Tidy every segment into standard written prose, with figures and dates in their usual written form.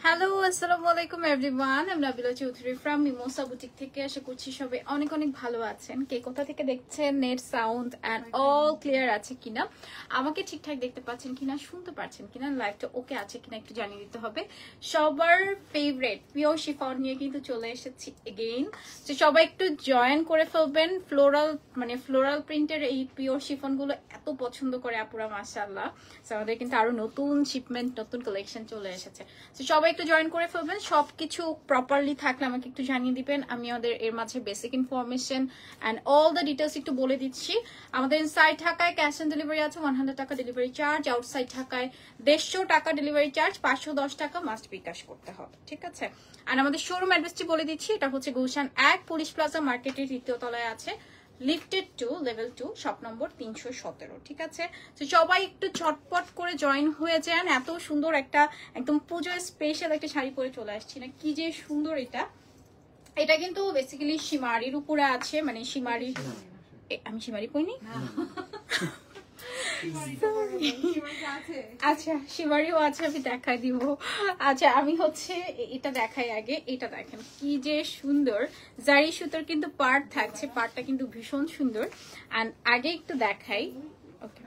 Hello আসসালামু আলাইকুম everyone, আমি Nabila Chowdhury from mimosa boutique থেকে। আশা করছি সবাই অনেক অনেক ভালো আছেন। কে কোথা থেকে দেখছেন, net sound and all clear আছে কিনা, আমাকে ঠিকঠাক দেখতে পাচ্ছেন কিনা, শুনতে পাচ্ছেন কিনা, লাইভটা ওকে আছে কিনা একটু জানিয়ে দিতে হবে। সবার ফেভারিট পিওর শিফন নিয়ে কিন্তু চলে এসেছি এগেইন। তো সবাই একটু জয়েন করে ফেলবেন। ফ্লোরাল প্রিন্টের এই পিওর শিফন গুলো এত পছন্দ করে আপুরা, মাশাআল্লাহ। আমাদের কিন্তু আরো নতুন শিপমেন্ট, নতুন কালেকশন চলে এসেছে। তো সবাই একটু জয়েন করে ফেলবেন। সবকিছু প্রপারলি থাকলে আমাকে একটু জানিয়ে দিবেন। আমি আমাদের এর মাঝে basic information and all the details একটু বলে দিচ্ছি। আমাদের ইনসাইড ঢাকায় ক্যাশ অন ডেলিভারি আছে, 100 টাকা ডেলিভারি চার্জ। আউটসাইড ঢাকায় 150 টাকা ডেলিভারি চার্জ, 510 টাকা মাস্ট বিকাশ করতে হবে, ঠিক আছে। আর আমাদের শোরুম অ্যাড্রেসটি বলে দিচ্ছি। এটা হচ্ছে গুলশান 1 পুলিশ প্লাজা মার্কেটের 3য় তলায় আছে, lifted to level 2 shop number 317, ঠিক আছে। তো সবাই একটু চটপট করে জয়েন হয়ে যান। এত সুন্দর একটা একদম পুজোর স্পেশাল একটা শাড়ি পরে চলে আসছি না, কি যে সুন্দর এটা। এটা কিন্তু বেসিক্যালি শিমারির উপরে আছে, মানে শিমারি। আমি শিমারি পরিনি, আচ্ছা শিমারিও আছে, আমি দেখাই দিব। আচ্ছা আমি হচ্ছে এটা দেখাই আগে। এটা দেখেন কি যে সুন্দর জারি সুতোর কিন্তু পার্ট থাকছে, পার্টটা কিন্তু ভীষণ সুন্দর। এন্ড আগে একটু দেখাই, ওকে।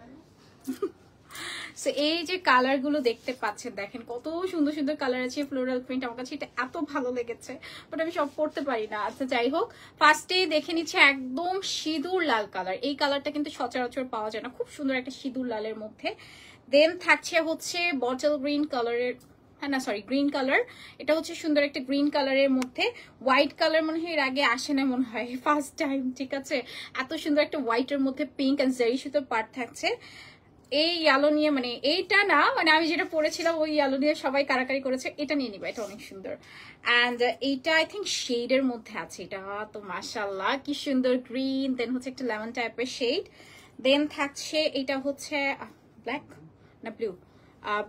সো এই যে কালার গুলো দেখতে পাচ্ছেন, দেখেন কত সুন্দর সুন্দর কালার আছে। ফ্লোরাল প্রিন্ট আমার কাছে এটা এত ভালো লেগেছে, বাট আমি সব পড়তে পারি না। আচ্ছা যাই হোক, ফার্স্টে দেখে নিচ্ছে একদম সিঁদুর লাল কালার। এই কালারটা কিন্তু সচরাচর পাওয়া যায় না, খুব সুন্দর একটা সিঁদুর লালের মধ্যে। দেন থাকছে হচ্ছে বটল গ্রিন কালারের, হ্যাঁ না সরি গ্রিন কালার। এটা হচ্ছে সুন্দর একটা গ্রিন কালারের মধ্যে হোয়াইট কালার, মনে হয় এর আগে আসে না, মনে হয় ফার্স্ট টাইম, ঠিক আছে। এত সুন্দর একটা হোয়াইটের মধ্যে পিঙ্ক এন্ড জারি সুতোর পার্ট থাকছে। এই ইয়েলো নিয়ে, মানে এইটা না, মানে আমি যেটা পরেছিলাম ওই ইয়েলো নিয়ে সবাই কারাকারি করেছে, এটা নিয়ে নিবা, এটা অনেক সুন্দর। অ্যান্ড এইটা আই থিঙ্ক শেডের মধ্যে আছে। এটা তো মাশাআল্লাহ কি সুন্দর গ্রিন, দেন হচ্ছে একটা লেমন টাইপের শেড। দেন থাকছে এটা হচ্ছে ব্ল্যাক না ব্লু,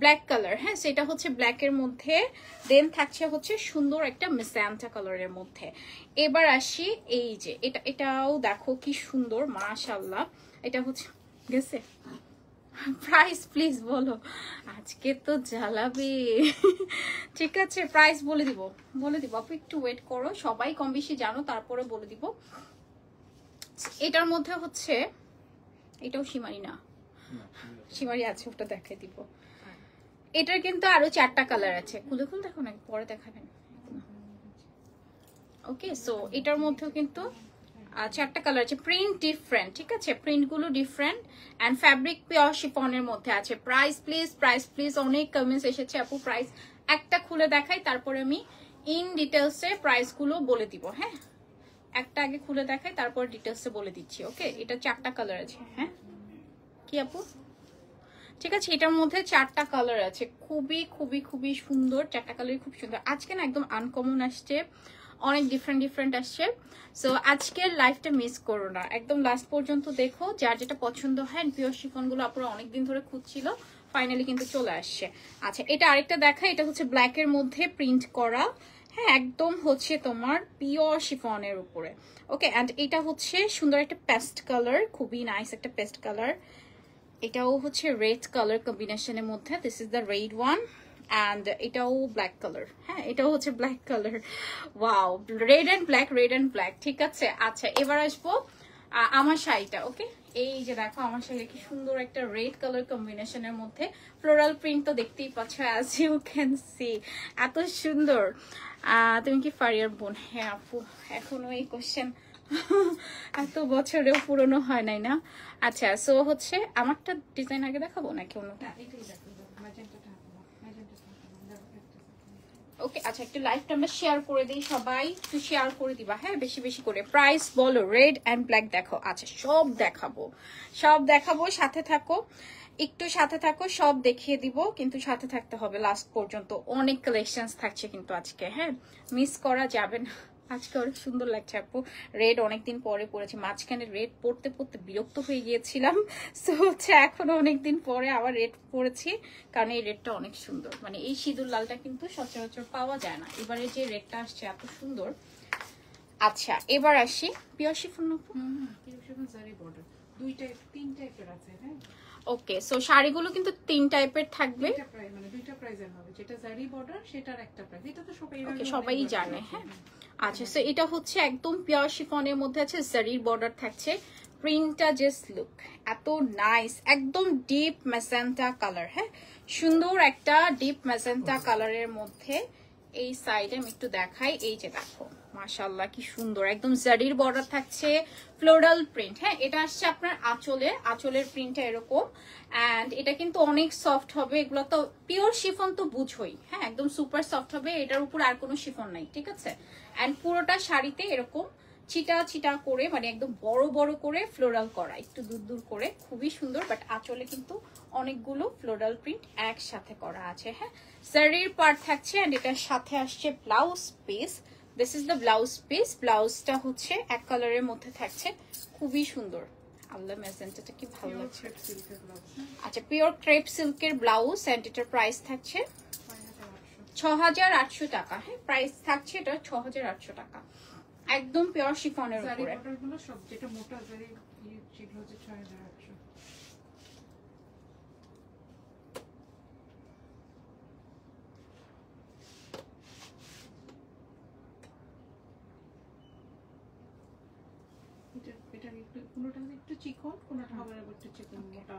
ব্ল্যাক কালার, হ্যাঁ সেটা হচ্ছে ব্ল্যাকের মধ্যে। দেন থাকছে হচ্ছে সুন্দর একটা মেজেন্টা কালারের মধ্যে। এবার আসি এই যে এটাও দেখো কি সুন্দর মাশাআল্লাহ। এটা হচ্ছে গেছে প্রাইস প্লিজ বলো, আজকে তো জ্বালাবে। ঠিক আছে প্রাইস বলে দিব আপু, একটু ওয়েট করো, সবাই কম বেশি জানো, তারপরে বলে দিব। এটার মধ্যে হচ্ছে এটাও সীমারি না, সীমারি আছে, ওটা দেখাই দিব। এটার কিন্তু আরো 4টা কালার আছে, খুলে দেখো না, পরে দেখাবেন। ওকে, সো এটার মধ্যেও কিন্তু 4টা কালার আছে, প্রিন্ট ডিফারেন্ট, ঠিক আছে, প্রিন্ট গুলো ডিফারেন্ট এন্ড ফ্যাব্রিক পিওর শিফনের মধ্যে আছে। প্রাইস প্লিজ, অনেক কমেন্টস এসেছে আপু প্রাইস। একটা খুলে দেখাই, তারপরে আমি ইন ডিটেলসে প্রাইস গুলো বলে দিব। হ্যাঁ একটা আগে খুলে দেখাই, তারপর ডিটেলসে বলে দিচ্ছি। ওকে, এটা 4টা কালার আছে। হ্যাঁ কি আপু, ঠিক আছে, এটার মধ্যে 4টা কালার আছে, খুবই খুবই খুবই সুন্দর। 4টা কালারই খুব সুন্দর। আজকে না একদম আনকমন আসছে, অনেক ডিফারেন্ট আসছে। সো আজকের লাইফটা মিস করো না, একদম লাস্ট পর্যন্ত দেখো। যার যেটা পছন্দ হয়, পিওর শিফন গুলো আপনারা অনেকদিন ধরে খুঁজছিল, ফাইনালি কিন্তু চলে আসছে। আচ্ছা এটা আরেকটা দেখা, এটা হচ্ছে ব্ল্যাকের মধ্যে প্রিন্ট করা, হ্যাঁ একদম হচ্ছে তোমার পিওর শিফনের উপরে। ওকে, অ্যান্ড এটা হচ্ছে সুন্দর একটা পেস্ট কালার, খুবই নাইস একটা পেস্ট কালার। এটাও হচ্ছে রেড কালার কম্বিনেশনের মধ্যে, this is the red one. And এটাও ব্ল্যাক কালার, হ্যাঁ এটাও হচ্ছে black colour. Wow, red and black, ঠিক আছে। আচ্ছা এবার আসবো আমার শাড়িটা। ওকে, এই যে দেখো আমার শাড়ি কি সুন্দর একটা রেড কালার কম্বিনেশনের মধ্যে, ফ্লোরাল প্রিন্ট তো দেখতেই পাচ্ছ, অ্যাজ ইউ ক্যান সি, এত সুন্দর। তুমি কি ফারিয়ার বোন? হ্যাঁ আপু, এখনো এই কোশ্চেন এত বছরেও পুরনো হয় নাই না। আচ্ছা সো হচ্ছে আমারটা ডিজাইন আগে দেখাবো নাকি অন্যটা? ওকে আচ্ছা, একটু লাইভটা আমরা শেয়ার করে দিই, সবাই একটু শেয়ার করে দিবা, হ্যাঁ বেশি বেশি করে। প্রাইস বলো, রেড অ্যান্ড ব্ল্যাক দেখো। আচ্ছা সব দেখাবো, সাথে থাকো, একটু সাথে থাকো, সব দেখিয়ে দিব, কিন্তু সাথে থাকতে হবে লাস্ট পর্যন্ত। অনেক কালেকশনস থাকছে কিন্তু আজকে, হ্যাঁ মিস করা যাবে না। আজকে অনেক সুন্দর লাগছে আপু, রেড অনেকদিন পরে পরেছি, মাঝখানে রেড পড়তে বিরক্ত হয়ে গিয়েছিলাম। সো হচ্ছে এখনো অনেকদিন পরে আবার রেড পরেছি, কারণ এই রেডটা অনেক সুন্দর। মানে এই সিঁদুর লালটা কিন্তু সচরাচর পাওয়া যায় না, এবারে যে রেডটা আসছে এত সুন্দর। আচ্ছা এবার আসি পিওর শিফন, ওকে, সো শাড়িগুলো কিন্তু 3 টাইপের থাকবে, মানে দুইটা প্রাইজের হবে, যেটা জারি বর্ডার সেটার একটা প্রাইস, এটা তো সবাই ওকে সবাই জানে। হ্যাঁ আচ্ছা, সো এটা হচ্ছে একদম পিওর শিফনের মধ্যে আছে, জারির বর্ডার থাকছে। প্রিন্টটা জাস্ট লুক এত নাইস, একদম ডিপ ম্যাজেন্টা কালার। হ্যাঁ সুন্দর একটা ডিপ ম্যাজেন্টা কালারের মধ্যে। এই সাইডে আমি একটু দেখাই, এই যে দেখো মাশাআল্লাহ কি সুন্দর, একদম জারির বর্ডার থাকছে, ফ্লোরাল প্রিন্ট। হ্যাঁ এটা আসছে আপনার আঁচলের প্রিন্টটা এরকম, এন্ড এটা কিন্তু অনেক সফট হবে। এগুলো তো পিওর শিফন তো বুঝোই, হ্যাঁ একদম সুপার সফট হবে, এটার উপর আর কোনো শিফন নাই, ঠিক আছে। এন্ড পুরোটা শাড়িতে এরকম চিটা চিটা করে, মানে একদম বড় বড় করে ফ্লোরাল করা, একটু দূর দূর করে, খুবই সুন্দর। বাট আঁচলে কিন্তু অনেকগুলো ফ্লোরাল প্রিন্ট একসাথে করা আছে। হ্যাঁ জারির পার্ট থাকছে, এন্ড এটার সাথে আসছে blouse piece. This is the blouse piece. ব্লাউজটা হচ্ছে এক কালারের মধ্যে থাকছে, খুবই সুন্দর। আল্লাহ ম্যাজেন্টাটা কি ভালো লাগছে। আচ্ছা পিওর ক্রেপ সিল্কের ব্লাউজ, এন্ড এটার প্রাইস থাকছে 6800 টাকা। হ্যাঁ প্রাইস থাকছে এটা 6800 টাকা, একদম পিওর শিফনের উপরে। জারি বর্ডারগুলো সব যেটা মোটা জারি সেগুলো হচ্ছে 6800। এটা একটু কোনটা একটু চিকন, কোনটা হবে একটু চিকন মোটা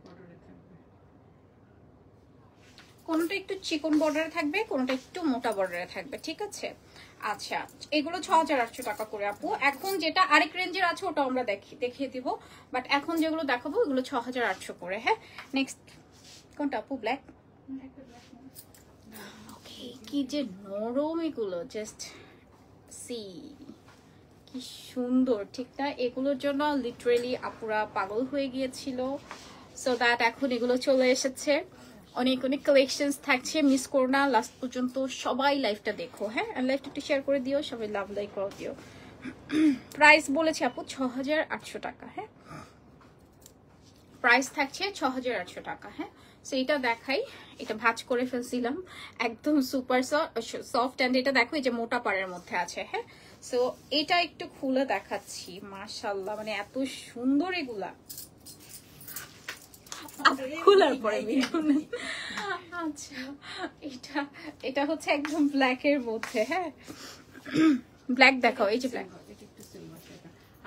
বর্ডারে থাকবে, কোনটা একটু চিকন বর্ডারে থাকবে, কোনটা একটু মোটা বর্ডারে থাকবে, ঠিক আছে। আচ্ছা এগুলো 6800 টাকা করে আপু। এখন যেটা আরেক রেঞ্জের আছে ওটা আমরা দেখিয়ে দিব, বাট এখন যেগুলো দেখাবো এগুলো 6800 করে। হ্যাঁ নেক্সট কোনটা আপু? ব্ল্যাক। ওকে কি যে নরম এগুলো, জাস্ট সি কি সুন্দর, ঠিক না? এগুলোর জন্য লিটারেলি আপুরা পাগল হয়ে গিয়েছিল, সো দ্যাট এখন এগুলো চলে এসেছে। অনেক অনেক কালেকশনস থাকছে, মিস করো না লাস্ট পর্যন্ত, সবাই লাইভটা দেখো। হ্যাঁ লাইভটা একটু শেয়ার করে দিও, সবাই লাভ লাইক করে দিও। প্রাইস বলেছি আপু 6800 টাকা। হ্যাঁ প্রাইস থাকছে 6800 টাকা। হ্যাঁ সো এটা দেখাই, এটা ভাঁজ করে ফেলছিলাম, একদম সুপার সফট। অ্যান্ড এটা দেখো এই যে মোটা পাড়ের মধ্যে আছে। হ্যাঁ সো এটা একটু খুলে দেখাচ্ছি, মাশাআল্লাহ মানে এত সুন্দর এগুলা খোলার পরে। আচ্ছা এটা হচ্ছে একদম ব্ল্যাক এর মধ্যে। হ্যাঁ ব্ল্যাক দেখাও, এই যে ব্ল্যাক।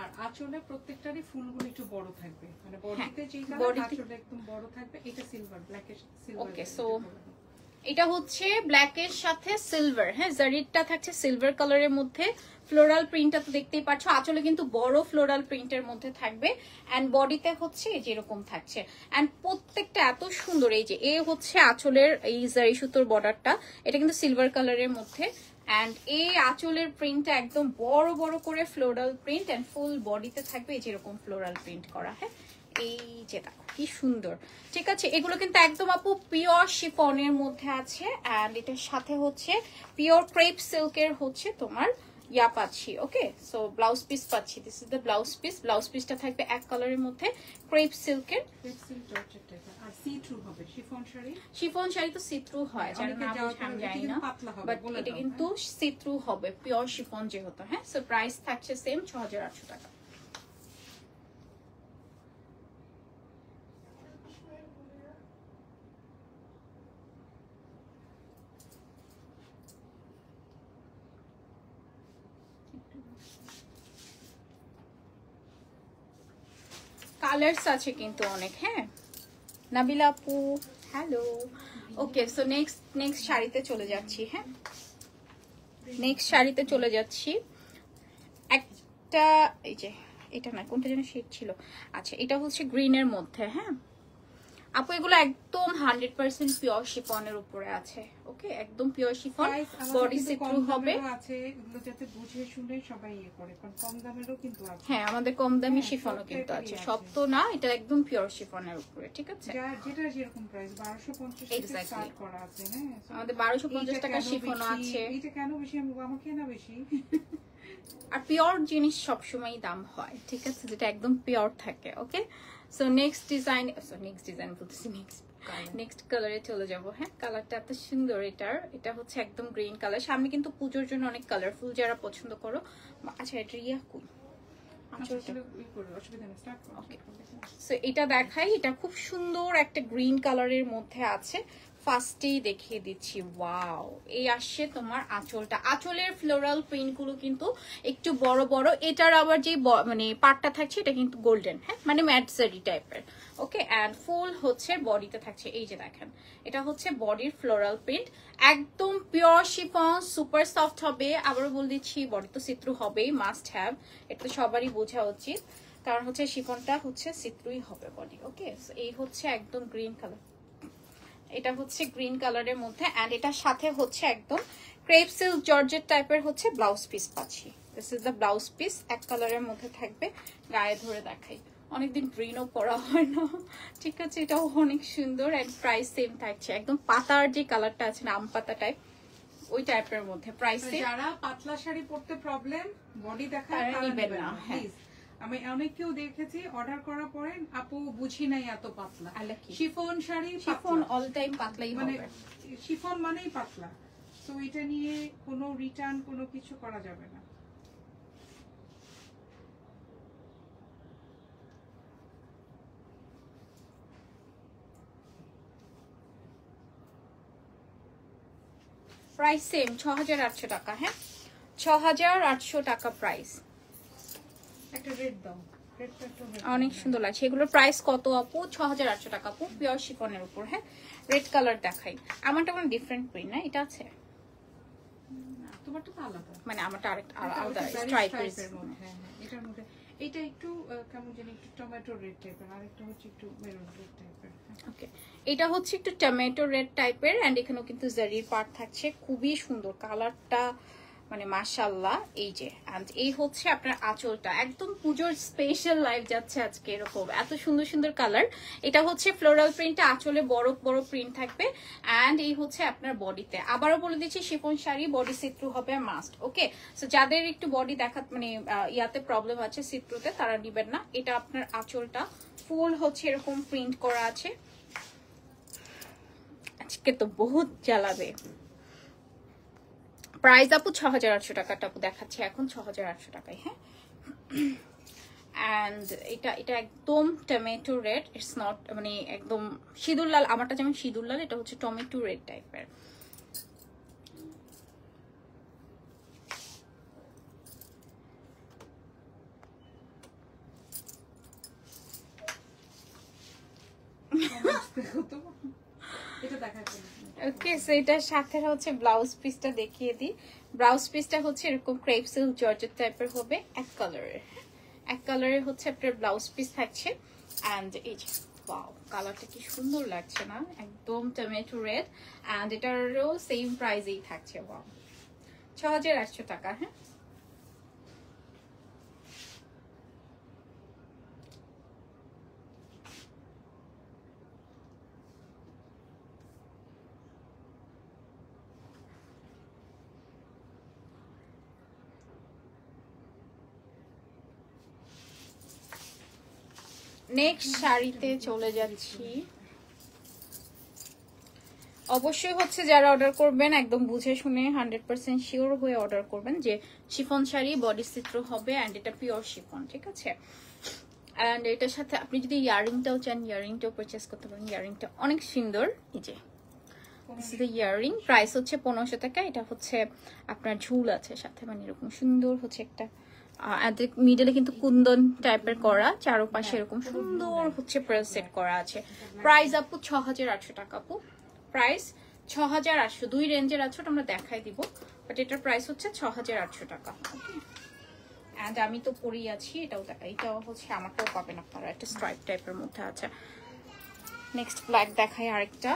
আর আঁচলে প্রত্যেকটারই ফুলগুলো একটু বড় থাকবে, মানে বডিতে যেই কালার আঁচলে একদম বড় থাকবে। এটা সিলভার, ব্ল্যাকের সিলভার। ওকে সো এটা হচ্ছে ব্ল্যাকের সাথে সিলভার। হ্যাঁ জারিটা থাকছে সিলভার কালারের মধ্যে, ফ্লোরাল প্রিন্টটা তো দেখতেই পাচ্ছ, আঁচলে কিন্তু বড় ফ্লোরাল প্রিন্টের মধ্যে থাকবে, এন্ড বডিতে হচ্ছে যেরকম থাকছে। এন্ড প্রত্যেকটা এত সুন্দর, এই যে এ হচ্ছে আঁচলের এই জারি সুতোর বর্ডারটা, এটা কিন্তু সিলভার কালারের মধ্যে। এন্ড এই আঁচলের প্রিন্টটা একদম বড় বড় করে ফ্লোরাল প্রিন্ট, এন্ড ফুল বডিতে থাকবে এই যেরকম ফ্লোরাল প্রিন্ট করা। হ্যাঁ এই যে দেখো কি সুন্দর, ঠিক আছে। এগুলো কিন্তু একদম আপু পিওর শিফনের মধ্যে আছে, এন্ড এটার সাথে হচ্ছে পিওর ক্রেপ সিল্কের হচ্ছে তোমার ইয়া পাচ্ছি। ওকে সো ব্লাউজ পিস পাচ্ছি, this is the blouse piece. Blouse পিসটা থাকবে এক কালারের মধ্যে, ক্রেপ সিল্কের। আর সি থ্রু হবে শিফন শাড়ি। শিফন শাড়ি তো সি থ্রু হয়, জানি না আমি জানি না, বাট এটা কিন্তু সি থ্রু হবে পিওর শিফন যেহেতু। হ্যাঁ সো প্রাইস থাকছে সেম 6800 টাকা। কালারস আছে কিন্তু অনেক। হ্যাঁ নাবিলা আপু হ্যালো। ওকে সো নেক্সট শাড়িতে চলে যাচ্ছি। হ্যাঁ নেক্সট শাড়িতে চলে যাচ্ছি। একটা এই যে এটা না, কোনটা যেন শেড ছিল। আচ্ছা এটা হচ্ছে গ্রিনের মধ্যে। হ্যাঁ আপু এগুলো একদম 100% পিওর শিফনের উপরে আছে। ওকে একদম pure chiffon, body see through হবে। আছে এগুলো যাতে বুঝে শুনে সবাই ইয়ে করে, কারণ কম দামেরও কিন্তু আছে। হ্যাঁ আমাদের কম দামি শিফনও কিন্তু আছে, সব তো না, এটা একদম পিওর শিফনের উপরে, ঠিক আছে। যেটা যেরকম প্রাইস 1250 টাকা স্টার্ট করা আছে। হ্যাঁ আমাদের 1250 টাকা শিফনও আছে। এটা কেন বেশি আমাকে না বেশি। আর পিওর জিনিস সবসময় দাম হয়, ঠিক আছে, যেটা একদম পিওর থাকে। ওকে সো নেক্সট ডিজাইন বলতেছি, নেক্সট কালারে চলে যাব। হ্যাঁ কালারটা এত সুন্দর এটার, এটা হচ্ছে একদম গ্রিন কালার। সামনে কিন্তু পুজোর জন্য অনেক কালারফুল যারা পছন্দ করো। আচ্ছা এটা রিয়া কই, সো এটা দেখাই, এটা খুব সুন্দর একটা গ্রিন কালারের মধ্যে আছে। ফার্স্টেই দেখিয়ে দিচ্ছি, ওয়াও, এই আসছে তোমার আঁচলটা। আঁচলের ফ্লোরাল প্রিন্ট গুলো কিন্তু একটু বড় বড়। এটার আবার যে মানে পাটটা থাকছে এটা কিন্তু গোল্ডেন, হ্যাঁ, মানে ম্যাট জারি টাইপের। ওকে, অ্যান্ড ফুল হচ্ছে বডিতে থাকছে। এই যে দেখেন, এটা হচ্ছে বডির ফ্লোরাল প্রিন্ট, একদম পিওর শিফন, সুপার সফট হবে। আবারও বলে দিচ্ছি, বডি তো সিত্রু হবেই, মাস্ট হ্যাভ, এটা তো সবারই বোঝা উচিত, কারণ হচ্ছে শিফনটা হচ্ছে সিত্রুই হবে বডি। ওকে, এই হচ্ছে একদম গ্রিন কালার, এটা হচ্ছে গ্রিন কালারের মধ্যে, এন্ড এটার সাথে হচ্ছে একদম ক্রেপ সিল্ক জর্জেট টাইপের হচ্ছে ব্লাউজ পিস পাচ্ছি। This is the blouse piece, এক কালারের মধ্যে থাকবে। গায়ে ধরে দেখাই, অনেকদিন গ্রিনও পরা হয় না, ঠিক আছে, এটাও অনেক সুন্দর। এন্ড প্রাইস সেম থাকছে, একদম পাতার যে কালারটা আছে না, আম পাতা টাইপ, ওই টাইপের মধ্যে। প্রাইস যারা পাতলা শাড়ি পরতে প্রবলেম, বডি দেখায় তারা নেবেন না, প্লিজ। আমি অনেকেও দেখেছি অর্ডার করার পরে, আপু বুঝি নাই এত পাতলা। Chiffon sari, chiffon all time পাতলাই, মানে শিফন মানেই পাতলা, তো এটা নিয়ে কোনো রিটার্ন কোনো কিছু করা যাবে না। প্রাইস সেম ৬৮০০ টাকা, হ্যাঁ, ৬৮০০ টাকা প্রাইস। একটা রেড দাও, অনেক সুন্দর লাগছে। এগুলোর প্রাইস কত আপু? ৬৮০০ টাকা আপু, পিওর শিফনের উপর। হ্যাঁ, রেড কালার দেখাই, আমারটা মানে ডিফারেন্ট প্রিন্ট না, এটা আছে তোমারটা তো আলাদা, মানে আমারটা আরেকটা আলাদা স্ট্রাইপের মধ্যে। হ্যাঁ হ্যাঁ, এটার মধ্যে এটা একটু কেমন জানি একটু টমেটো রেড টাইপের, আর একটা হচ্ছে একটু মেরুন রেড টাইপের। ওকে, এটা হচ্ছে একটু টমেটো রেড টাইপের, এন্ড এখানেও কিন্তু জারির পার্ট থাকছে, খুবই সুন্দর কালারটা, মানে মাশাআল্লাহ। এই যে, এন্ড এই হচ্ছে আপনার আঁচলটা, একদম পুজোর স্পেশাল লাইভ যাচ্ছে আজকে, এরকম এত সুন্দর সুন্দর কালার। এটা হচ্ছে ফ্লোরাল প্রিন্টটা, আঁচলে বড় বড় প্রিন্ট থাকবে, এন্ড এই হচ্ছে আপনার বডিতে। আবারও বলে দিচ্ছি, শিফন শাড়ি বডি সিথ্রু হবে মাস্ট। ওকে, সো যাদের একটু বডি দেখা মানে ইয়াতে প্রবলেম আছে সিথ্রুতে, তারা নিবেন না। এটা আপনার আঁচলটা ফুল হচ্ছে এরকম প্রিন্ট করা আছে। আজকে তো বহুত জ্বালাবে। প্রাইস আপু ৬৮০০ টাকাটা আপু দেখাচ্ছি এখন ৬৮০০ টাকায়। হ্যাঁ, অ্যান্ড এটা একদম টমেটো রেড, ইটস নট মানে একদম সিঁদুর লাল, আমারটা যেমন সিঁদুর লাল, এটা হচ্ছে টমেটো রেড টাইপের। ওকে, সো এটার সাথে হচ্ছে ব্লাউজ পিসটা দেখিয়ে দিই। ব্লাউজ পিসটা হচ্ছে এরকম ক্রেপ সিল্ক জর্জেট টাইপের হবে, এক কালারের। এক কালারের হচ্ছে আপনার ব্লাউজ পিস থাকছে, অ্যান্ড এই যে ওয়াও, কালারটা কি সুন্দর লাগছে না, একদম টমেটো রেড। অ্যান্ড এটারও সেম প্রাইসেই থাকছে, ওয়াও, ৬৮০০ টাকা। হ্যাঁ, নেক্সট শাড়িতে চলে যাচ্ছি। অবশ্যই হচ্ছে যারা অর্ডার করবেন একদম বুঝে শুনে 100% শিওর হয়ে অর্ডার করবেন যে শিফন শাড়ি বডি সিথ্রু হবে, অ্যান্ড এটা পিওর শিফন, ঠিক আছে। অ্যান্ড এটার সাথে আপনি যদি ইয়ারিংটাও চান, ইয়ারিংটাও পারচেস করতে পারেন। ইয়ারিংটা অনেক সুন্দর, এই যে ইয়ারিং, প্রাইস হচ্ছে ১৫০০ টাকা। এটা হচ্ছে আপনার ঝুল আছে সাথে, মানে এরকম সুন্দর হচ্ছে একটা মিডলে কিন্তু কুন্দন টাইপের করা, চারপাশে এরকম সুন্দর হচ্ছে পার্ল সেট করা আছে। প্রাইস আপু ৬৮০০ টাকা আপু, প্রাইস ৬৮০০। দুই রেঞ্জের আছে, আমরা দেখাই দিব, বাট এটার প্রাইস হচ্ছে ৬৮০০ টাকা। অ্যান্ড আমি তো পরেই আছি, এটাও দেখা, এটাও হচ্ছে আমারটাও পাবেন আপনারা, একটা স্ট্রাইপ টাইপের মধ্যে আছে। নেক্সট ব্ল্যাক দেখাই আরেকটা,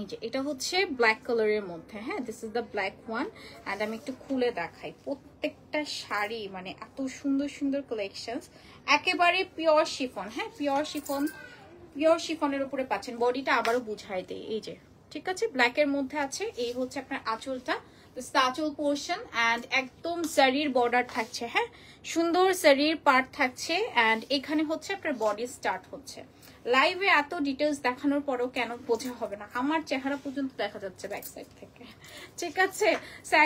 এই যে এটা হচ্ছে ব্ল্যাক কালারের মধ্যে। হ্যাঁ, this is the black one, and আমি একটু খুলে দেখাই। প্রত্যেকটা শাড়ি মানে এত সুন্দর সুন্দর কালেকশনস, একেবারে পিওর শিফন। হ্যাঁ, পিওর শিফন, পিওর শিফনের উপরে পাচ্ছেন। বডিটা আবারও বুঝাই দেয়, এই যে, ঠিক আছে, ব্ল্যাকের মধ্যে আছে। এই হচ্ছে আপনার আঁচলটা, আঁচল পোর্শন, অ্যান্ড একদম জারির বর্ডার থাকছে। হ্যাঁ, সুন্দর জারির পার্ট থাকছে, অ্যান্ড এখানে হচ্ছে আপনার বডি স্টার্ট হচ্ছে। লাইভে এত ডিটেলস দেখানোর পরেও কেন বোঝা হবে না? আমার চেহারা পর্যন্ত দেখা যাচ্ছে ব্যাক সাইড থেকে, ঠিক আছে?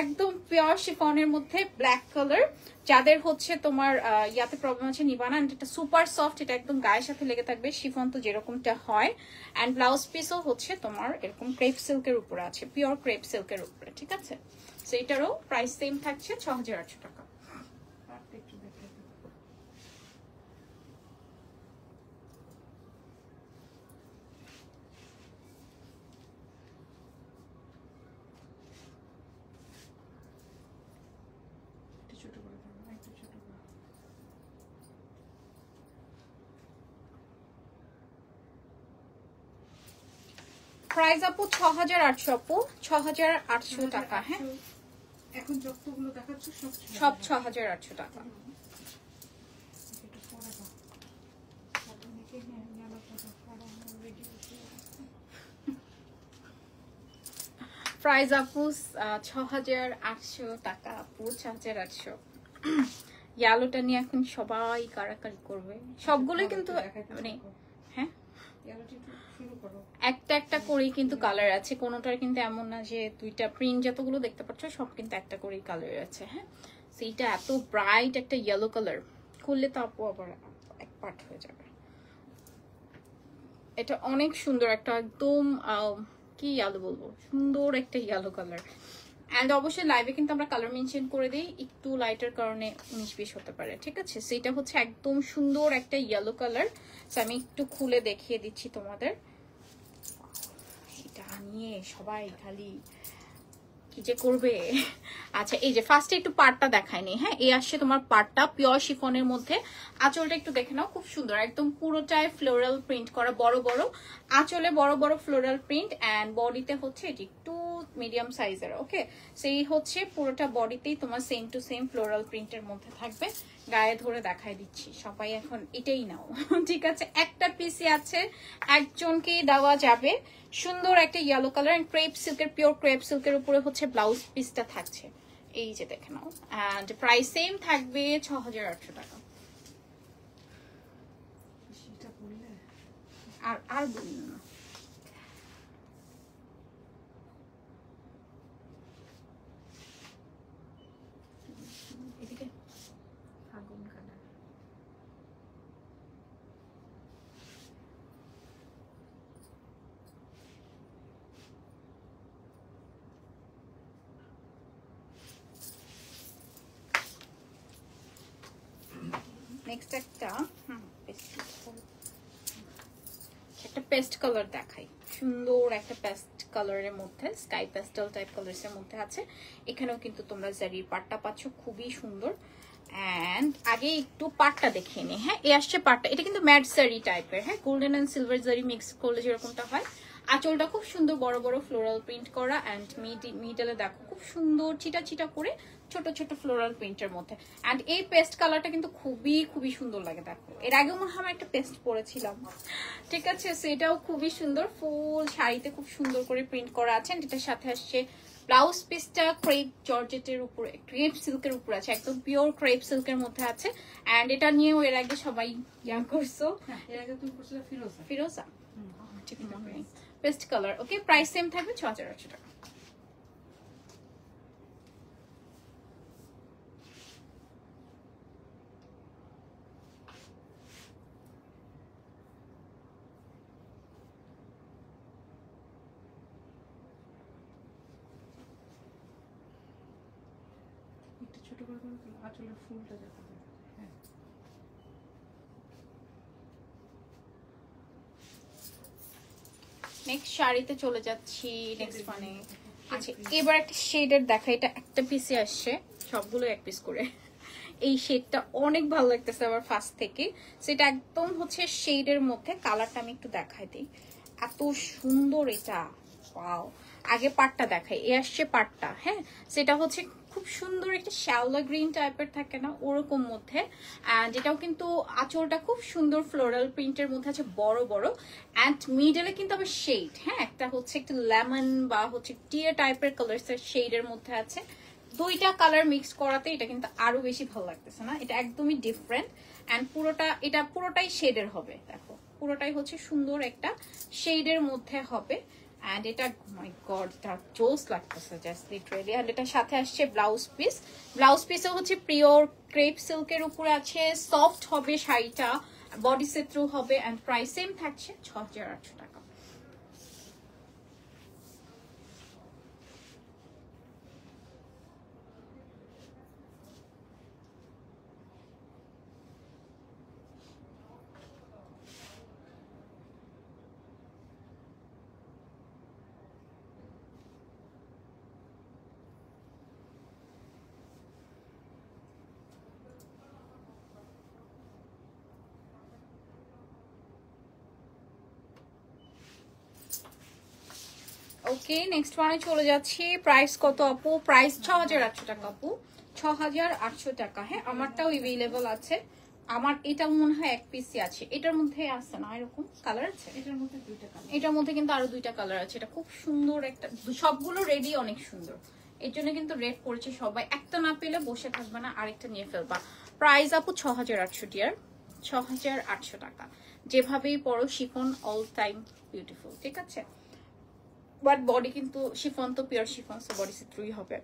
একদম পিওর শিফনের মধ্যে ব্ল্যাক কালার, যাদের হচ্ছে তোমার ইয়াতে প্রবলেম আছে নিবা না। এটা সুপার সফট, এটা একদম গায়ের সাথে লেগে থাকবে, শিফন তো যেরকমটা হয়। অ্যান্ড ব্লাউজ পিসও হচ্ছে তোমার এরকম ক্রেপ সিল্কের উপরে আছে, পিওর ক্রেপ সিল্কের উপরে, ঠিক আছে? সো এটারও প্রাইস সেম থাকছে 6800 টাকা। প্রাইস আপু 6800 আপু, 6800 টাকা। হ্যাঁ, এখন যতগুলো দেখাচ্ছ সব 6800 টাকা। প্রাইস আপু 6800 টাকা আপু, 6800। ইয়ালোটা নিয়ে এখন সবাই কারাকারি করবে, সবগুলোই কিন্তু মানে হ্যাঁ একটা একটা করেই কিন্তু কালার আছে, কোনোটার কিন্তু এমন না যে দুইটা প্রিন্ট যতগুলো দেখতে পাচ্ছ সব কিন্তু একটা করেই কালার আছে। হ্যাঁ, সেইটা এত ব্রাইট একটা ইয়েলো কালার, খুললে তো আপু আবার এক পার্ট হয়ে যাবে। এটা অনেক সুন্দর একটা একদম কি ইয়েলো বলবো, সুন্দর একটা ইয়েলো কালার। অ্যান্ড অবশ্যই লাইভে কিন্তু আমরা কালার মেনশন করে দিই, একটু লাইটের কারণে 19-20 হতে পারে, ঠিক আছে? সেটা হচ্ছে একদম সুন্দর একটা ইয়েলো কালার। আমি একটু খুলে দেখিয়ে দিচ্ছি তোমাদের। এটা নিয়ে সবাই খালি কি যে করবে। আচ্ছা, এই যে ফার্স্টে একটু পাড়টা দেখায়নি। হ্যাঁ, এই আসছে তোমার পাড়টা পিওর শিফনের মধ্যে। আঁচলটা একটু দেখে নাও, খুব সুন্দর, একদম পুরোটায় ফ্লোরাল প্রিন্ট করা, বড় বড় আঁচলে বড় বড় ফ্লোরাল প্রিন্ট। অ্যান্ড বডিতে হচ্ছে এটি একটু মিডিয়াম সাইজের। ওকে, সেই হচ্ছে পুরোটা বডিতেই তোমার সেম টু সেম ফ্লোরাল প্রিন্টের মধ্যে থাকবে। গায়ে ধরে দেখাই দিচ্ছি, সবাই এখন এটাই নাও, ঠিক আছে? একটা পিসি আছে, একজনকেই দেওয়া যাবে। সুন্দর একটা ইয়েলো কালার এন্ড ক্রেপ সিল্কের, পিওর ক্রেপ সিল্কের উপরে হচ্ছে ব্লাউজ পিসটা থাকছে, এই যে দেখে নাও। এন্ড প্রাইস সেম থাকবে 6800 টাকা। আর বলি না, এদিকে আগুন কালার। নেক্সট একটা পেস্ট কালার দেখাই, সুন্দর একটা পেস্ট কালারের মধ্যে, স্কাই পেস্টাল টাইপ কালারস এর মধ্যে আছে। এখানেও কিন্তু তোমরা জারির পাটটা পাচ্ছ, খুবই সুন্দর। এন্ড আগে একটু পাটটা দেখিয়ে নি। হ্যাঁ, এই আসছে পাটটা, এটা কিন্তু ম্যাট জারি টাইপের। হ্যাঁ, গোল্ডেন এন্ড সিলভার জারি মিক্স করলে যেরকমটা হয়। আঁচলটা খুব সুন্দর বড় বড় ফ্লোরাল প্রিন্ট করা। অ্যান্ড মিডলে দেখো খুব সুন্দর চিটা চিটা করে ছোট ছোট ফ্লোরাল প্রিন্টের মধ্যে। অ্যান্ড এই পেস্ট কালারটা কিন্তু খুবই খুবই সুন্দর লাগে। দেখো, এর আগে মনে হয় একটা পেস্ট পরেছিলাম, ঠিক আছে? সেটাও খুবই সুন্দর, ফুল শাড়িতে খুব সুন্দর করে প্রিন্ট করা আছে। এটার সাথে আসছে ব্লাউজ পিসটা ক্রেপ জর্জেটের উপরে, ক্রেপ সিল্কের উপরে আছে, একদম পিওর ক্রেপ সিল্কের মধ্যে আছে। অ্যান্ড এটা নিয়েও এর আগে সবাই ইয়াং করছো, এর আগে তুমি করছিলে ফিরোজা। ফিরোজা, ঠিক মনে নেই। Paste colour. Okay, price same থাকবে 6800 টাকা। একটু ছোট করে আঁচলের ফুলটা যাতে দেখা যায়। হ্যাঁ, নেক্সট শাড়িতে চলে যাচ্ছি। নেক্সট মানে আচ্ছা, এবার একটা শেডের দেখা, এটা একটা পিসে আসছে, সবগুলো এক পিস করে। এই শেডটা অনেক ভালো লাগতেছে আমার ফার্স্ট থেকে। সেটা একদম হচ্ছে শেডের মধ্যে, কালারটা আমি একটু দেখাই দিই, এত সুন্দর এটা। ওয়াও, আগে পাটটা দেখাই, এ আসছে পাটটা। হ্যাঁ, সেটা হচ্ছে খুব সুন্দর একটা শ্যাওলা গ্রিন টাইপের থাকে না, ওরকম মধ্যে। যেটাও কিন্তু আঁচলটা খুব সুন্দর ফ্লোরাল প্রিন্টের মধ্যে আছে, বড় বড়। অ্যান্ড মিডলে কিন্তু আবার শেড, হ্যাঁ, একটা হচ্ছে একটু লেমন বা হচ্ছে টিয়া টাইপের কালার শেডের মধ্যে আছে। দুইটা কালার মিক্স করাতে এটা কিন্তু আরো বেশি ভালো লাগতেছে না, এটা একদমই ডিফারেন্ট। অ্যান্ড পুরোটা, এটা পুরোটাই শেডের হবে। দেখো পুরোটাই হচ্ছে সুন্দর একটা শেডের মধ্যে হবে। অ্যান্ড এটা মাই গড এটা জোস লাগতেছে জাস্ট লিটারেলি। অ্যান্ড এটার সাথে আসছে ব্লাউজ পিস। ব্লাউজ পিসও হচ্ছে পিওর ক্রেপ সিল্কের উপরে আছে, সফট হবে শাড়িটা, বডি সে থ্রু হবে। অ্যান্ড প্রাইস সেম থাকছে 6800 টাকা। ওকে নেক্সট ওয়ানে চলে যাচ্ছি। প্রাইস কত আপু? প্রাইস 6800 টাকা আপু, 6800 টাকা। হ্যাঁ আমারটাও এভেলেবল আছে, আমার এটা মনে হয় এক পিসই আছে, এটার মধ্যে আছে না এরকম কালার আছে? এটার মধ্যে দুইটা কালার, এটার মধ্যে কিন্তু আরো দুইটা কালার আছে। এটা খুব সুন্দর একটা, সবগুলো রেডি অনেক সুন্দর, এর জন্য কিন্তু রেড করেছে সবাই। একটা না পেলে বসে থাকবে না, আরেকটা নিয়ে ফেলবা। প্রাইস আপু 6800 ডিয়ার, 6800 টাকা। যেভাবেই পরো শিফন অল টাইম বিউটিফুল, ঠিক আছে? বাট বডি কিন্তু শিফন তো পিওর শিফন, সো বডি সে থ্রুই হবে।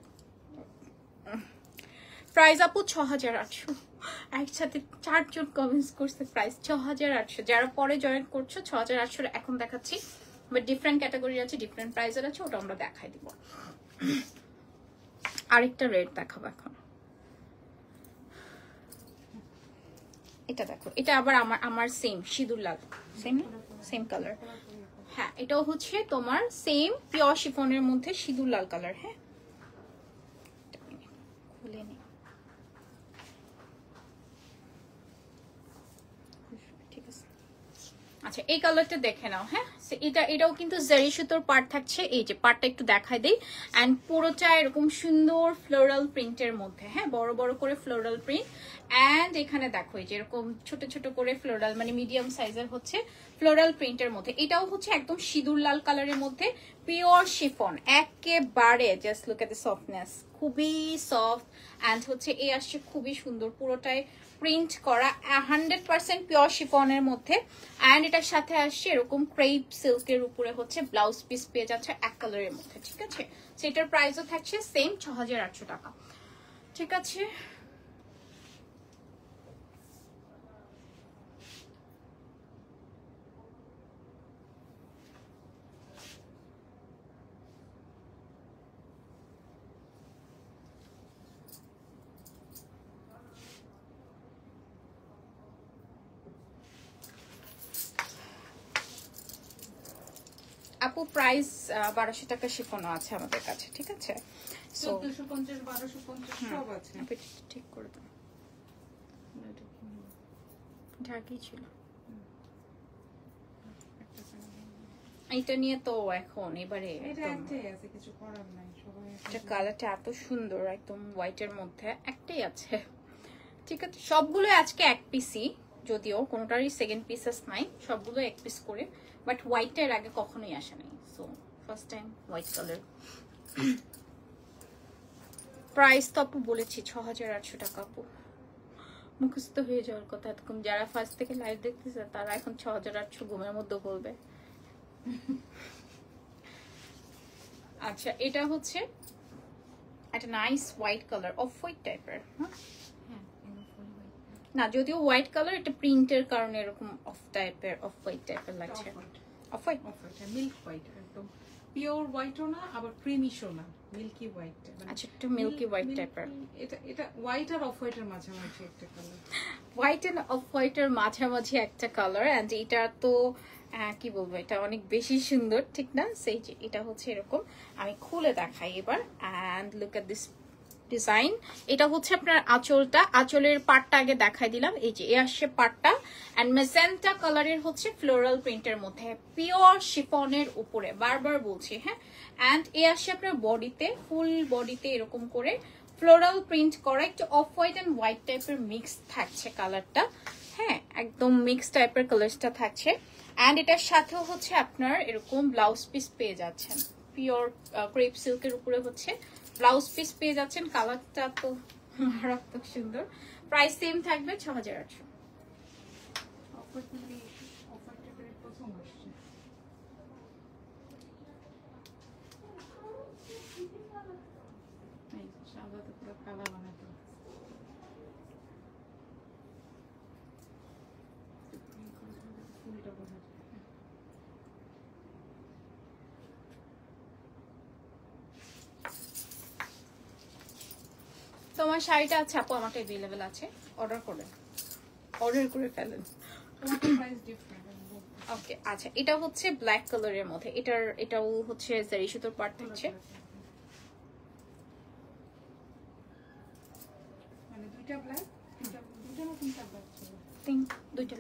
প্রাইস আপু 6800, একসাথে 4 জন কমেন্টস করছে প্রাইস 6800। যারা পরে জয়েন করছো 6800 এখন দেখাচ্ছি, বাট ডিফারেন্ট ক্যাটাগরি আছে, ডিফারেন্ট প্রাইসের আছে, ওটা আমরা দেখাই দিব। আরেকটা রেড দেখাবো এখন, এটা দেখো, এটা আবার আমার সেম সিঁদুর লাল, সেম কালার। হ্যাঁ এটাও হচ্ছে তোমার সেম পিওর শিফনের মধ্যে সিঁদুর লাল কালার। হ্যাঁ খুলে নি, ঠিক আছে। আচ্ছা এই কালারটা দেখে নাও। হ্যাঁ এটাও কিন্তু জারি সুতোর পার্ট থাকছে, এই যে পার্টটা একটু দেখাই দেই। অ্যান্ড পুরোটা এরকম সুন্দর ফ্লোরাল প্রিন্টের মধ্যে, হ্যাঁ বড় বড় করে ফ্লোরাল প্রিন্ট। অ্যান্ড এখানে দেখো এই যে এরকম ছোট ছোট করে ফ্লোরাল, মানে মিডিয়াম সাইজের হচ্ছে ফ্লোরাল প্রিন্টের মধ্যে। এটাও হচ্ছে একদম সিঁদুর লাল কালারের মধ্যে পিওর শিফন, একেবারে just look at the softness, খুবই সফট। অ্যান্ড হচ্ছে এই আসছে খুবই সুন্দর, পুরোটাই প্রিন্ট করা 100% পিওর শিফনের মধ্যে। অ্যান্ড এটার সাথে আসছে এরকম ক্রেপ সিল্কের উপরে হচ্ছে ব্লাউজ পিস পেয়ে যাচ্ছে এক কালারের মধ্যে, ঠিক আছে? সেটার প্রাইসও থাকছে সেম 6800 টাকা, ঠিক আছে? আপু প্রাইস 1200 টাকা শিফনও আছে আমাদের কাছে, ঠিক আছে? 1450 1250 সব আছে। আপনি ঠিক করে দাও, ঢাকি ছিল এটা নিয়ে তো এখন এবারে এটা একটাই আছে, কিছু করার নাই, সবাই এটা কালারটা এত সুন্দর, একদম হোয়াইটের মধ্যে একটাই আছে, ঠিক আছে? সবগুলো আজকে এক পিসই, যদিও কোনোটারই সেকেন্ড পিসেস নাই, সবগুলো এক পিস করে। বাট হোয়াইটের আগে কখনোই আসে নাই, so first time white colour. Price তো আপু বলেছি 6800 টাকা আপু, মুখস্থ হয়ে যাওয়ার কথা এতক্ষণ। যারা ফার্স্ট থেকে লাইভ দেখতেছে তারা এখন 6800 ঘুমের মধ্যে বলবে। আচ্ছা এটা হচ্ছে একটা nice white colour, off white টাইপের। না যদিও হোয়াইট কালার, এটা প্রিন্টের কারণে এরকম অফ টাইপের, অফ হোয়াইট টাইপের লাগছে। অফ হোয়াইট, মিল্ক হোয়াইট, একদম পিওর হোয়াইটও না আবার ক্রিমিশও না, মিল্কি হোয়াইট। আচ্ছা একটু মিল্কি হোয়াইট টাইপের। এটা হোয়াইট আর অফ হোয়াইটের মাঝামাঝি একটা কালার, হোয়াইট এন্ড অফ হোয়াইটের মাঝামাঝি একটা কালার। এন্ড এটা তো কি বলবো, এটা অনেক বেশি সুন্দর, ঠিক না? সেই যে এটা হচ্ছে এরকম, আমি খুলে দেখাই এবার। And look at this design. এটা হচ্ছে আপনার আঁচলটা, আঁচলের পার্টটা আগে দেখাই দিলাম, এই যে এ আসছে পার্টটা। অ্যান্ড মেজেন্টা কালারের হচ্ছে ফ্লোরাল প্রিন্টের মধ্যে পিওর শিফনের উপরে, বারবার বলছি। হ্যাঁ অ্যান্ড এ আসছে আপনার বডিতে, ফুল বডিতে এরকম করে ফ্লোরাল প্রিন্ট করা, একটু অফ হোয়াইট অ্যান্ড হোয়াইট টাইপের মিক্স থাকছে কালারটা। হ্যাঁ একদম মিক্স টাইপের কালারটা থাকছে। অ্যান্ড এটার সাথেও হচ্ছে আপনার এরকম ব্লাউজ পিস পেয়ে যাচ্ছেন, পিওর ক্রেপ সিল্কের উপরে হচ্ছে ব্লাউজ পিস পেয়ে যাচ্ছেন। কালারটা তো মারাত্মক সুন্দর। প্রাইস সেম থাকবে 6800। এতগুলো কালার বানাতে ফুলটা বোঝা যায়। তোমার শাড়িটা আছে আপু, আমারটা अवेलेबल আছে, অর্ডার করে ফেলেন। Price different. ওকে আচ্ছা, এটা হচ্ছে ব্ল্যাক কালারের মধ্যে, এটাও হচ্ছে জারি সুতোর পার্ট থাকছে। মানে দুইটা ব্ল্যাক, দুইটা না তিনটা ব্ল্যাক ছিল? দুইটা।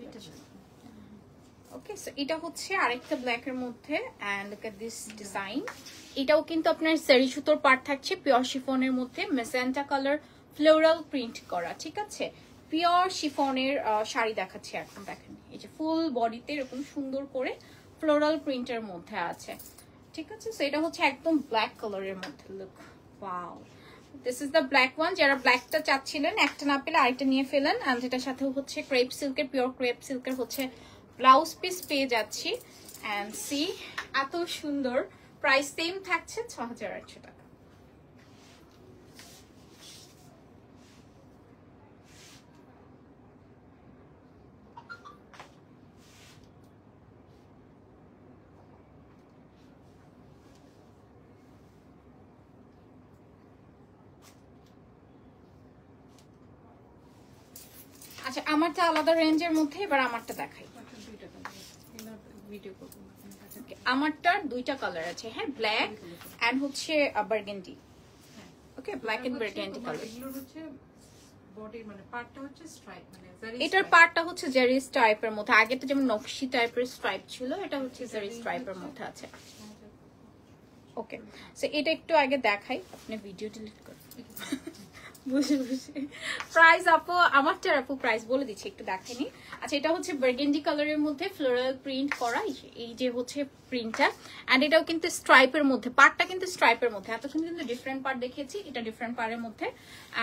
ওকে সো এটা হচ্ছে আরেকটা ব্ল্যাক এর মধ্যে, and look at this design. এটাও কিন্তু আপনার জারি সুতোর পার্ট থাকছে, পিওর শিফনের মধ্যে মেজেন্টা কালার ফ্লোরাল প্রিন্ট করা, ঠিক আছে? পিওর শিফনের শাড়ি দেখাচ্ছি এখন, দেখেন এই যে ফুল বডিতে এরকম সুন্দর করে ফ্লোরাল প্রিন্টের মধ্যে আছে, ঠিক আছে? সো এটা হচ্ছে একদম ব্ল্যাক কালারের মধ্যে, look wow, this is the black one. যারা ব্ল্যাকটা চাচ্ছিলেন একটা না পেলে আরেকটা নিয়ে ফেলেন। এন্ড এটার সাথে হচ্ছে ক্রেপ সিল্কের, পিওর ক্রেপ সিল্কের হচ্ছে ব্লাউজ পিস পেয়ে যাচ্ছি। এন্ড সি এত সুন্দর, প্রাইস সেম থাকছে ৬৮০০ টাকা। আচ্ছা আমারটা আলাদা রেঞ্জের মধ্যে, এবার আমারটা দেখাই। ভিডিও করব। আমারটার দুইটা কালার আছে, হ্যাঁ, ব্ল্যাক এন্ড হচ্ছে burgundy. Okay, black and burgundy colour. এগুলো হচ্ছে বডি, মানে পার্টটা হচ্ছে স্ট্রাইপ, মানে এটার পার্টটা হচ্ছে জারি স্ট্রাইপের মধ্যে, আগেটা যেমন নকশি টাইপের স্ট্রাইপ ছিল, এটা হচ্ছে জারি স্ট্রাইপের মধ্যে আছে। ওকে সো এটা একটু আগে দেখাই, আপনি ভিডিও ডিলিট করেন বুঝে প্রাইস আপু, আমারটার আপু প্রাইস বলে দিচ্ছি, একটু দেখেনি। আচ্ছা এটা হচ্ছে বার্গেন্ডি কালারের মধ্যে ফ্লোরাল প্রিন্ট করা, এই যে হচ্ছে প্রিন্টটা, এন্ড এটাও কিন্তু স্ট্রাইপের মধ্যে, পার্টটা কিন্তু স্ট্রাইপের মধ্যে। এতক্ষণ কিন্তু ডিফারেন্ট পার্ট দেখেছি, এটা ডিফারেন্ট পার্টের মধ্যে।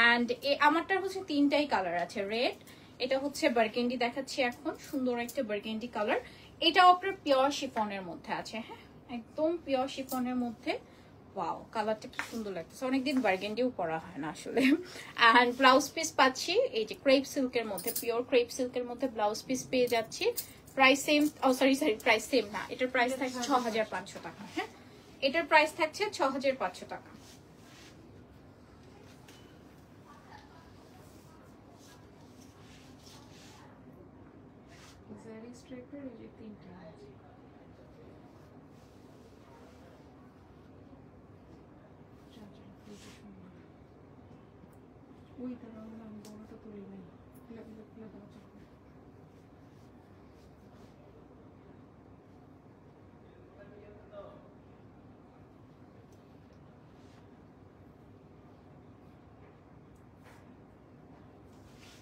এন্ড আমারটার হচ্ছে তিনটাই কালার আছে, রেড, এটা হচ্ছে বার্গেন্ডি দেখাচ্ছি এখন, সুন্দর একটা বার্গেন্ডি কালার। এটাও আপনার পিওর শিফনের মধ্যে আছে, হ্যাঁ একদম পিওর শিফনের মধ্যে। ওয়াও, কালারটা কি সুন্দর লাগতেছে, অনেকদিন বার্গেন্ডিও পরা হয় না আসলে। এন্ড ব্লাউজ পিস পাচ্ছি এই যে ক্রেপ সিল্কের মধ্যে, পিওর ক্রেপ সিল্কের মধ্যে ব্লাউজ পিস পেয়ে যাচ্ছি। প্রাইস সেম, ও সরি প্রাইস সেম না, এটার প্রাইস থাকছে ৬৫০০ টাকা। হ্যাঁ এটার প্রাইস থাকছে ৬৫০০ টাকা। জারি স্ট্রাইপের এই যে তিনটা আছে। ওই তারা আমি বড়টা তুলি নাই, খুলে দেওয়া যাবে।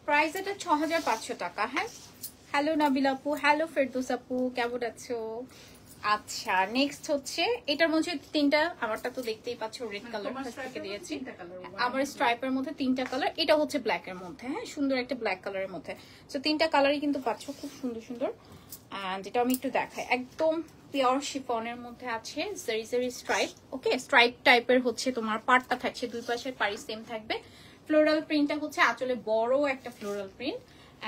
প্রাইস এটা ৬৫০০ টাকা। হ্যাঁ হ্যালো নাবিল আপু, হ্যালো ফেরদৌস আপু, কেমন আছো? আচ্ছা নেক্সট হচ্ছে এটার মধ্যে তিনটা, আমারটা তো দেখতেই পাচ্ছ রেড কালার থেকে দিয়েছি, আমার স্ট্রাইপের মধ্যে তিনটা কালার, এটা হচ্ছে ব্ল্যাক এর মধ্যে, হ্যাঁ সুন্দর একটা ব্ল্যাক কালারের মধ্যে। সো তিনটা কালারই কিন্তু পাচ্ছ, খুব সুন্দর সুন্দর। এন্ড এটা আমি একটু দেখাই, একদম পিওর শিফনের মধ্যে আছে, জারি জারি স্ট্রাইপ। ওকে স্ট্রাইপ টাইপের হচ্ছে তোমার পার্টটা থাকছে, দুই পাশের পাড়ি সেম থাকবে। ফ্লোরাল প্রিন্টটা হচ্ছে আঁচলে বড় একটা ফ্লোরাল প্রিন্ট,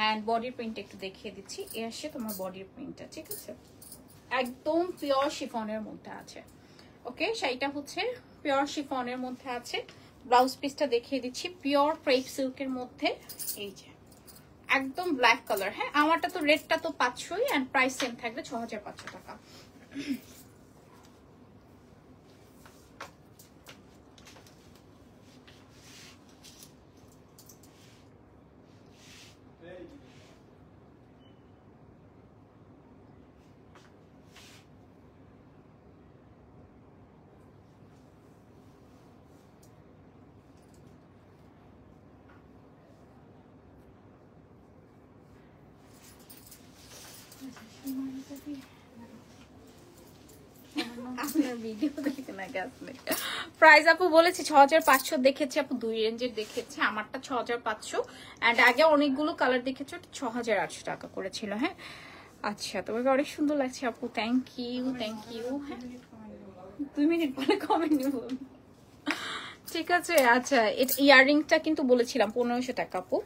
এন্ড বডির প্রিন্ট একটু দেখিয়ে দিচ্ছি, এ আসছে তোমার বডির প্রিন্টটা, ঠিক আছে? একদম পিওর শিফনের মধ্যে আছে। ওকে শাড়িটা হচ্ছে পিওর শিফনের মধ্যে আছে, ব্লাউজ পিসটা দেখিয়ে দিচ্ছি, পিওর ক্রেপ সিল্কের মধ্যে, এই যে একদম ব্ল্যাক কালার। হ্যাঁ আমারটা তো রেডটা তো পাচ্ছই, এন্ড প্রাইস সেম থাকবে ৬৫০০ টাকা। প্রাইস আপু বলেছি ৬৫০০ দেখেছি আপু, দুই রেঞ্জের দেখেছি, আমারটা ৬৫০০ এন্ড আগে অনেকগুলো কালার দেখেছো ৬৮০০ টাকা করেছিল। হ্যাঁ আচ্ছা তোমাকে অনেক সুন্দর লাগছে আপু, থ্যাংক ইউ থ্যাংক ইউ। হ্যাঁ 2 মিনিট পরে কমেন্ট নিব, ঠিক আছে। আচ্ছা, ইয়াররিংটা কিন্তু বলেছিলাম 1500 টাকা আপু।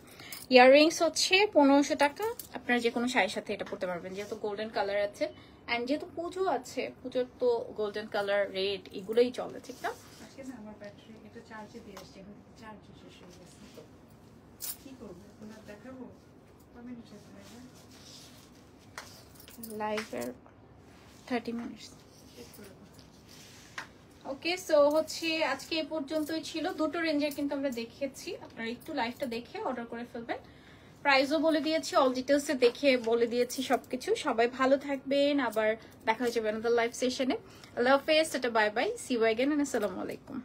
ইয়াররিংস হচ্ছে 1500 টাকা। আপনারা যে কোনো শাড়ির সাথে এটা পরতে পারবেন, যেহেতু গোল্ডেন কালার আছে এন্ড যেহেতু পুজো আছে, পুজোর তো গোল্ডেন কালার, রেড এগুলোই চলে, ঠিক না? আজকে না আমার ব্যাটারি এটা চার্জে দিয়ে আসছে, এখন চার্জ শেষ হয়ে গেছে। কি করবো, আপনার দেখাবো কমেন্ট শেষে লাইভের 30 মিনিটস। শেষ করে দাও। ওকে, সো হচ্ছে আজকে এই পর্যন্তই ছিল। দুটো রেঞ্জের কিন্তু আমরা দেখেছি, আপনারা একটু লাইভটা দেখে অর্ডার করে ফেলবেন। প্রাইসও বলে দিয়েছি, অল ডিটেলসে দেখে বলে দিয়েছি সবকিছু। সবাই ভালো থাকবেন, আবার দেখা হয়ে যাবে আমাদের লাইভ সেশনে। আল্লাহ হাফেজ, টাটা, bye bye, see you again, and আসসালামু আলাইকুম।